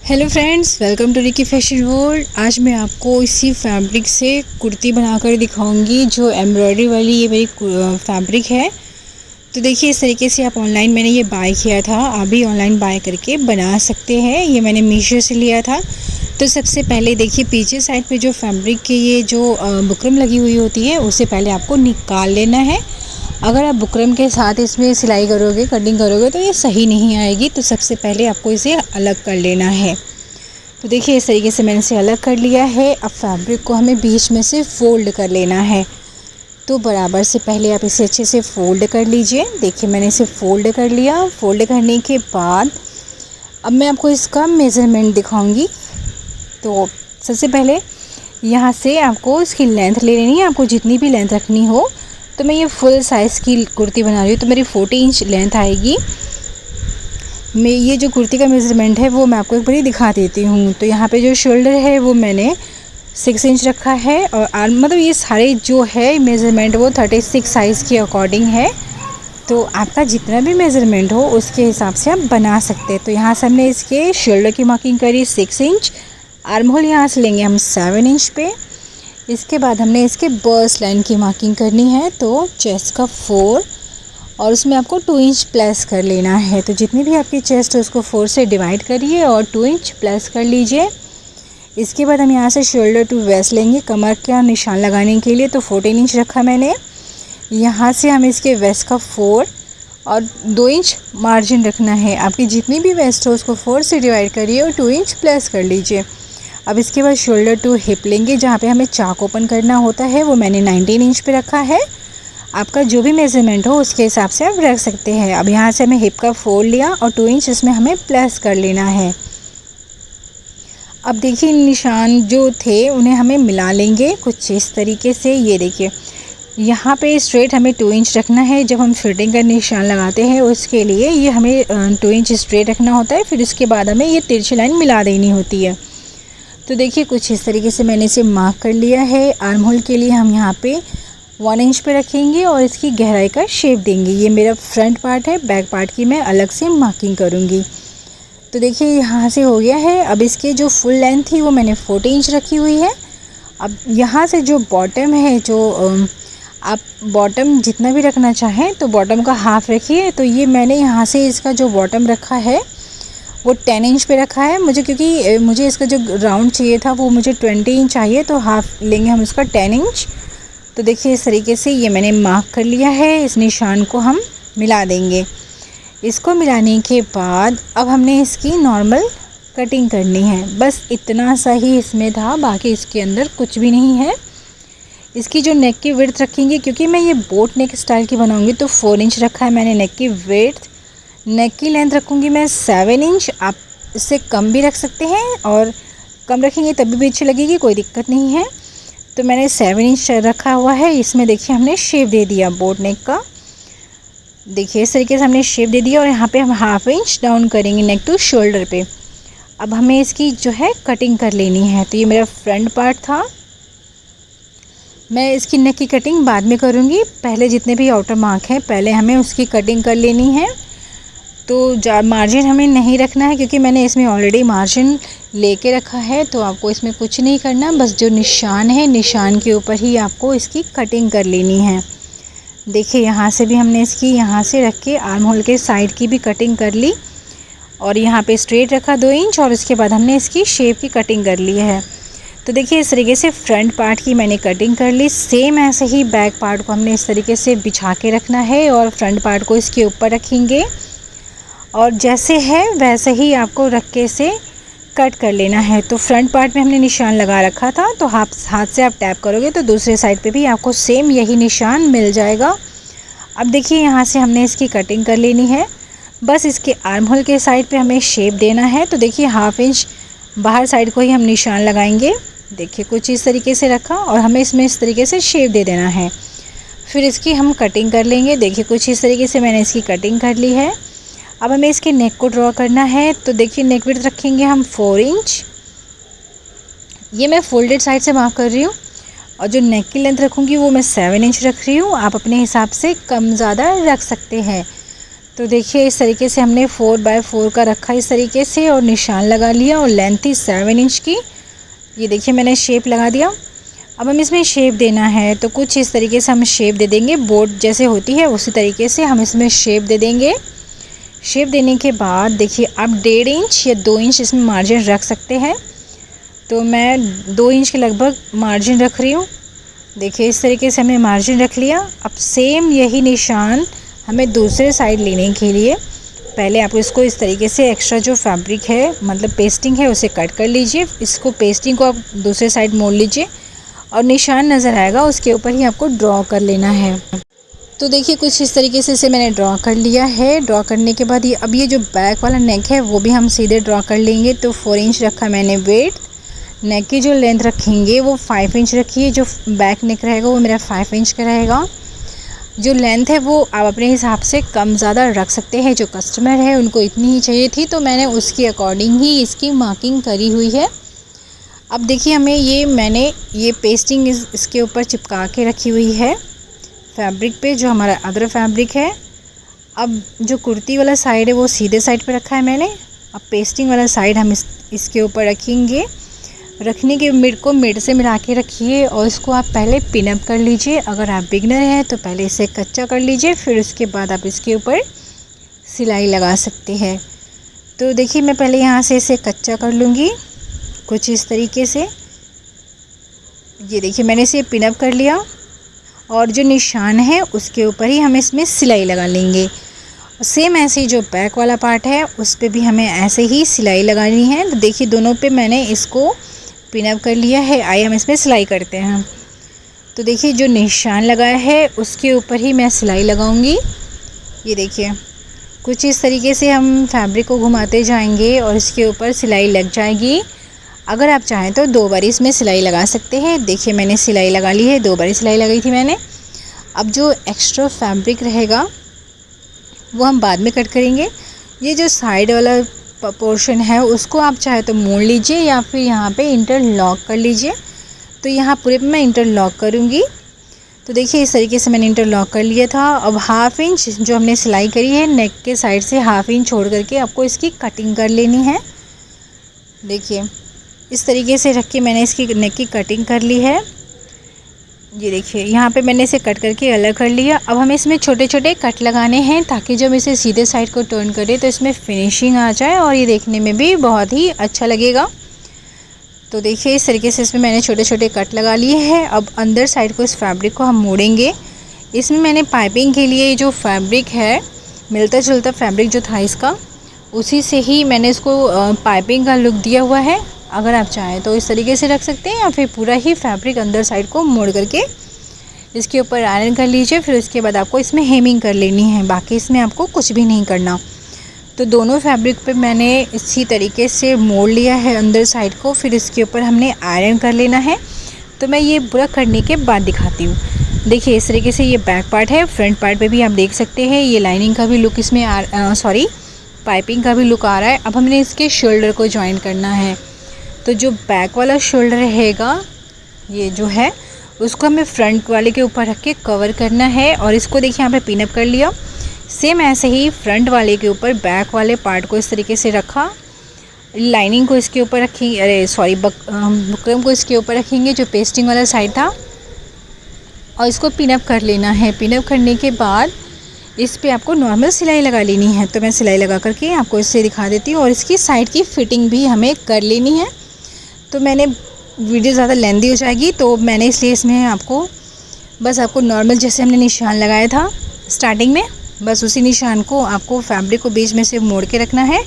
Hello friends, welcome to Ricky fashion world. आज मैं आपको इसी फैब्रिक से कुर्ती बनाकर दिखाऊंगी जो एम्ब्रॉयडरी वाली ये मेरी फैब्रिक है। तो देखिए, इस तरीके से आप ऑनलाइन मैंने ये बाय किया था, आप भी ऑनलाइन बाय करके बना सकते हैं। ये मैंने मीशो से लिया था। तो सबसे पहले देखिए, पीछे साइड पे जो फैब्रिक की ये जो बुकरम लगी हुई होती है उसे पहले आपको निकाल लेना है। अगर आप बुकरम के साथ इसमें सिलाई करोगे, कटिंग करोगे तो ये सही नहीं आएगी। तो सबसे पहले आपको इसे अलग कर लेना है। तो देखिए, इस तरीके से मैंने इसे अलग कर लिया है। अब फैब्रिक को हमें बीच में से फ़ोल्ड कर लेना है। तो बराबर से पहले आप इसे अच्छे से फ़ोल्ड कर लीजिए। देखिए, मैंने इसे फ़ोल्ड कर लिया। फ़ोल्ड करने के बाद अब मैं आपको इसका मेज़रमेंट दिखाऊंगी। तो सबसे पहले यहाँ से आपको इसकी लेंथ ले लेनी है। आपको जितनी भी लेंथ रखनी हो। तो मैं ये फुल साइज़ की कुर्ती बना रही हूँ, तो मेरी 40 इंच लेंथ आएगी। मैं ये जो कुर्ती का मेज़रमेंट है वो मैं आपको एक बार दिखा देती हूँ। तो यहाँ पे जो शोल्डर है वो मैंने 6 इंच रखा है और आर्म, मतलब ये सारे जो है मेज़रमेंट वो 36 साइज़ के अकॉर्डिंग है। तो आपका जितना भी मेज़रमेंट हो उसके हिसाब से आप बना सकते हैं। तो यहाँ से हमने इसके शोल्डर की मार्किंग करी 6 इंच। आर्म होल यहाँ से लेंगे हम 7 इंच पे। इसके बाद हमने इसके बस्ट लाइन की मार्किंग करनी है, तो चेस्ट का 4 और उसमें आपको 2 इंच प्लस कर लेना है। तो जितनी भी आपकी चेस्ट है उसको 4 से डिवाइड करिए और 2 इंच प्लस कर लीजिए। इसके बाद हम यहाँ से शोल्डर टू वेस्ट लेंगे कमर का निशान लगाने के लिए। तो 14 इंच रखा मैंने। यहाँ से हम इसके वेस्ट का 4 और 2 इंच मार्जिन रखना है। आपकी जितनी भी वेस्ट हो उसको 4 से डिवाइड करिए और 2 इंच प्लस कर लीजिए। अब इसके बाद शोल्डर टू हिप लेंगे, जहाँ पे हमें चाक ओपन करना होता है वो मैंने 19 इंच पे रखा है। आपका जो भी मेज़रमेंट हो उसके हिसाब से आप रख सकते हैं। अब यहाँ से हमें हिप का 4 लिया और 2 इंच इसमें हमें प्लस कर लेना है। अब देखिए, निशान जो थे उन्हें हमें मिला लेंगे कुछ इस तरीके से। ये देखिए, यहाँ पे स्ट्रेट हमें 2 इंच रखना है। जब हम फिटिंग का निशान लगाते हैं उसके लिए ये हमें 2 इंच स्ट्रेट रखना होता है। फिर उसके बाद हमें ये तिरछी लाइन मिला देनी होती है। तो देखिए, कुछ इस तरीके से मैंने इसे मार्क कर लिया है। आर्म होल के लिए हम यहाँ पे 1 इंच पे रखेंगे और इसकी गहराई का शेप देंगे। ये मेरा फ्रंट पार्ट है, बैक पार्ट की मैं अलग से मार्किंग करूँगी। तो देखिए, यहाँ से हो गया है। अब इसके जो फुल लेंथ थी वो मैंने 40 इंच रखी हुई है। अब यहाँ से जो बॉटम है, जो आप बॉटम जितना भी रखना चाहें तो बॉटम का हाफ़ रखिए। तो ये मैंने यहाँ से इसका जो बॉटम रखा है वो 10 इंच पे रखा है मुझे, क्योंकि मुझे इसका जो राउंड चाहिए था वो मुझे 20 इंच चाहिए। तो हाफ़ लेंगे हम इसका 10 इंच। तो देखिए, इस तरीके से ये मैंने मार्क कर लिया है। इस निशान को हम मिला देंगे। इसको मिलाने के बाद अब हमने इसकी नॉर्मल कटिंग करनी है। बस इतना सा ही इसमें था, बाकी इसके अंदर कुछ भी नहीं है। इसकी जो नेक की विड्थ रखेंगे, क्योंकि मैं ये बोट नेक स्टाइल की बनाऊंगी, तो 4 इंच रखा है मैंने नेक की विड्थ। नेक की लेंथ रखूँगी मैं 7 इंच। आप इससे कम भी रख सकते हैं और कम रखेंगे तभी भी अच्छी लगेगी, कोई दिक्कत नहीं है। तो मैंने 7 इंच रखा हुआ है। इसमें देखिए, हमने शेप दे दिया बोट नेक का। देखिए, इस तरीके से हमने शेप दे दिया और यहाँ पे हम हाफ इंच डाउन करेंगे नेक टू शोल्डर पे। अब हमें इसकी जो है कटिंग कर लेनी है। तो ये मेरा फ्रंट पार्ट था। मैं इसकी नेक की कटिंग बाद में करूँगी। पहले जितने भी आउटर मार्क हैं पहले हमें उसकी कटिंग कर लेनी है। तो मार्जिन हमें नहीं रखना है, क्योंकि मैंने इसमें ऑलरेडी मार्जिन लेके रखा है। तो आपको इसमें कुछ नहीं करना, बस जो निशान है निशान के ऊपर ही आपको इसकी कटिंग कर लेनी है। देखिए, यहाँ से भी हमने इसकी यहाँ से रख के आर्म होल के साइड की भी कटिंग कर ली और यहाँ पे स्ट्रेट रखा 2 इंच और उसके बाद हमने इसकी शेप की कटिंग कर ली है। तो देखिए, इस तरीके से फ्रंट पार्ट की मैंने कटिंग कर ली। सेम ऐसे ही बैक पार्ट को हमने इस तरीके से बिछा के रखना है और फ्रंट पार्ट को इसके ऊपर रखेंगे और जैसे है वैसे ही आपको रख के इसे कट कर लेना है। तो फ्रंट पार्ट में हमने निशान लगा रखा था, तो हाथ से आप टैप करोगे तो दूसरे साइड पे भी आपको सेम यही निशान मिल जाएगा। अब देखिए, यहाँ से हमने इसकी कटिंग कर लेनी है। बस इसके आर्म होल के साइड पे हमें शेप देना है। तो देखिए, हाफ इंच बाहर साइड को ही हम निशान लगाएंगे। देखिए, कुछ इस तरीके से रखा और हमें इसमें इस तरीके से शेप दे देना है। फिर इसकी हम कटिंग कर लेंगे। देखिए, कुछ इस तरीके से मैंने इसकी कटिंग कर ली है। अब हमें इसके नेक को ड्रॉ करना है। तो देखिए, नेक विड्थ रखेंगे हम 4 इंच। ये मैं फोल्डेड साइड से मार्क कर रही हूँ और जो नेक की लेंथ रखूँगी वो मैं 7 इंच रख रही हूँ। आप अपने हिसाब से कम ज़्यादा रख सकते हैं। तो देखिए इस तरीके से हमने 4x4 का रखा इस तरीके से और निशान लगा लिया और लेंथ थी 7 इंच की। ये देखिए मैंने शेप लगा दिया। अब हम इसमें शेप देना है तो कुछ इस तरीके से हम शेप दे देंगे, बोर्ड जैसे होती है उसी तरीके से हम इसमें शेप दे देंगे। शेप देने के बाद देखिए आप 1.5 इंच या 2 इंच इसमें मार्जिन रख सकते हैं। तो मैं 2 इंच के लगभग मार्जिन रख रही हूँ। देखिए इस तरीके से हमने मार्जिन रख लिया। अब सेम यही निशान हमें दूसरे साइड लेने के लिए पहले आप इसको इस तरीके से एक्स्ट्रा जो फैब्रिक है मतलब पेस्टिंग है उसे कट कर लीजिए। इसको पेस्टिंग को आप दूसरे साइड मोड़ लीजिए और निशान नज़र आएगा उसके ऊपर ही आपको ड्रॉ कर लेना है। तो देखिए कुछ इस तरीके से इसे मैंने ड्रॉ कर लिया है। ड्रॉ करने के बाद ये अब ये जो बैक वाला नेक है वो भी हम सीधे ड्रॉ कर लेंगे। तो 4 इंच रखा मैंने वेट। नेक की जो लेंथ रखेंगे वो 5 इंच रखिए। जो बैक नेक रहेगा वो मेरा 5 इंच का रहेगा। जो लेंथ है वो आप अपने हिसाब से कम ज़्यादा रख सकते हैं। जो कस्टमर है उनको इतनी ही चाहिए थी तो मैंने उसके अकॉर्डिंग ही इसकी मार्किंग करी हुई है। अब देखिए हमें मैंने ये पेस्टिंग इसके ऊपर चिपका के रखी हुई है फैब्रिक पे, जो हमारा अदर फैब्रिक है। अब जो कुर्ती वाला साइड है वो सीधे साइड पे रखा है मैंने। अब पेस्टिंग वाला साइड हम इसके ऊपर रखेंगे। रखने के मिड से मिला के रखिए और इसको आप पहले पिन अप कर लीजिए। अगर आप बिगनर हैं तो पहले इसे कच्चा कर लीजिए, फिर उसके बाद आप इसके ऊपर सिलाई लगा सकते हैं। तो देखिए मैं पहले यहाँ से इसे कच्चा कर लूँगी कुछ इस तरीके से। ये देखिए मैंने इसे पिन अप कर लिया और जो निशान है उसके ऊपर ही हम इसमें सिलाई लगा लेंगे। सेम ऐसे ही जो बैक वाला पार्ट है उस पे भी हमें ऐसे ही सिलाई लगानी है। तो देखिए दोनों पे मैंने इसको पिन अप कर लिया है। आइए हम इसमें सिलाई करते हैं। तो देखिए जो निशान लगाया है उसके ऊपर ही मैं सिलाई लगाऊंगी। ये देखिए कुछ इस तरीके से हम फैब्रिक को घुमाते जाएंगे और इसके ऊपर सिलाई लग जाएगी। अगर आप चाहें तो 2 बार इसमें सिलाई लगा सकते हैं। देखिए मैंने सिलाई लगा ली है, 2 बार सिलाई लगाई थी मैंने। अब जो एक्स्ट्रा फैब्रिक रहेगा वो हम बाद में कट करेंगे। ये जो साइड वाला पोर्शन है उसको आप चाहे तो मोड़ लीजिए या फिर यहाँ पे इंटरलॉक कर लीजिए। तो यहाँ पूरे पे मैं इंटरलॉक करूँगी। तो देखिए इस तरीके से मैंने इंटरलॉक कर लिया था। अब 1/2 इंच जो हमने सिलाई करी है नेक के साइड से 1/2 इंच छोड़ करके आपको इसकी कटिंग कर लेनी है। देखिए इस तरीके से रख के मैंने इसकी नेक की कटिंग कर ली है। ये देखिए यहाँ पे मैंने इसे कट करके अलग कर लिया। अब हमें इसमें छोटे छोटे कट लगाने हैं ताकि जब इसे सीधे साइड को टर्न करें तो इसमें फिनिशिंग आ जाए और ये देखने में भी बहुत ही अच्छा लगेगा। तो देखिए इस तरीके से इसमें मैंने छोटे छोटे कट लगा लिए हैं। अब अंदर साइड को इस फैब्रिक को हम मोड़ेंगे। इसमें मैंने पाइपिंग के लिए जो फैब्रिक है मिलता जुलता फैब्रिक जो था इसका, उसी से ही मैंने इसको पाइपिंग का लुक दिया हुआ है। अगर आप चाहें तो इस तरीके से रख सकते हैं या फिर पूरा ही फैब्रिक अंदर साइड को मोड़ करके इसके ऊपर आयरन कर लीजिए। फिर उसके बाद आपको इसमें हेमिंग कर लेनी है, बाकी इसमें आपको कुछ भी नहीं करना। तो दोनों फैब्रिक पे मैंने इसी तरीके से मोड़ लिया है अंदर साइड को। फिर इसके ऊपर हमने आयरन कर लेना है। तो मैं ये पूरा करने के बाद दिखाती हूँ। देखिए इस तरीके से ये बैक पार्ट है। फ्रंट पार्ट पे भी आप देख सकते हैं ये लाइनिंग का भी लुक इसमें पाइपिंग का भी लुक आ रहा है। अब हमने इसके शोल्डर को ज्वाइन करना है। तो जो बैक वाला शोल्डर रहेगा ये जो है उसको हमें फ्रंट वाले के ऊपर रख के कवर करना है और इसको देखिए यहाँ पे पिन अप कर लिया। सेम ऐसे ही फ्रंट वाले के ऊपर बैक वाले पार्ट को इस तरीके से रखा। लाइनिंग को इसके ऊपर रखेंगे, बुकरम को इसके ऊपर रखेंगे जो पेस्टिंग वाला साइड था और इसको पिन अप कर लेना है। पिन अप करने के बाद इस पे आपको नॉर्मल सिलाई लगा लेनी है। तो मैं सिलाई लगा करके आपको इससे दिखा देती हूँ और इसकी साइड की फिटिंग भी हमें कर लेनी है। तो मैंने वीडियो ज़्यादा लेंदी हो जाएगी तो मैंने इसलिए इसमें आपको नॉर्मल जैसे हमने निशान लगाया था स्टार्टिंग में, बस उसी निशान को आपको फैब्रिक को बीच में से मोड़ के रखना है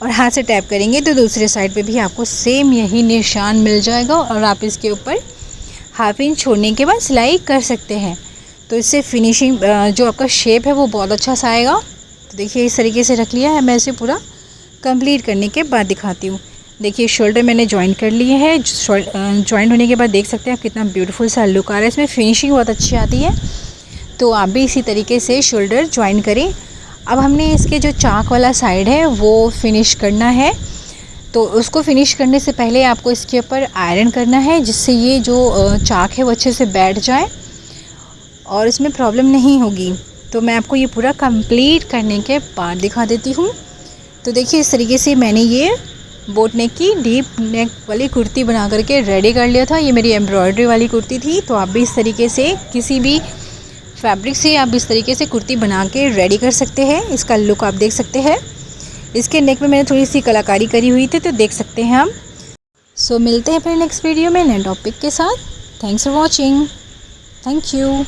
और हाथ से टैप करेंगे तो दूसरे साइड पे भी आपको सेम यही निशान मिल जाएगा और आप इसके ऊपर 1/2 इंच छोड़ने के बाद सिलाई कर सकते हैं। तो इससे फिनिशिंग जो आपका शेप है वो बहुत अच्छा सा आएगा। तो देखिए इस तरीके से रख लिया है। मैं इसे पूरा कंप्लीट करने के बाद दिखाती हूँ। देखिए शोल्डर मैंने ज्वाइन कर लिए है। ज्वाइन होने के बाद देख सकते हैं आप कितना ब्यूटीफुल सा लुक आ रहा है। इसमें फिनिशिंग बहुत अच्छी आती है। तो आप भी इसी तरीके से शोल्डर ज्वाइन करें। अब हमने इसके जो चाक वाला साइड है वो फिनिश करना है। तो उसको फिनिश करने से पहले आपको इसके ऊपर आयरन करना है जिससे ये जो चाक है वो अच्छे से बैठ जाए और इसमें प्रॉब्लम नहीं होगी। तो मैं आपको ये पूरा कंप्लीट करने के बाद दिखा देती हूँ। तो देखिए इस तरीके से मैंने ये बोट नेक की डीप नेक वाली कुर्ती बना करके रेडी कर लिया था। ये मेरी एम्ब्रॉयडरी वाली कुर्ती थी। तो आप भी इस तरीके से किसी भी फैब्रिक से आप इस तरीके से कुर्ती बना के रेडी कर सकते हैं। इसका लुक आप देख सकते हैं। इसके नेक में मैंने थोड़ी सी कलाकारी करी हुई थी, तो देख सकते हैं हम। सो मिलते हैं फिर नेक्स्ट वीडियो में नए टॉपिक के साथ। Thanks for watching. Thank you.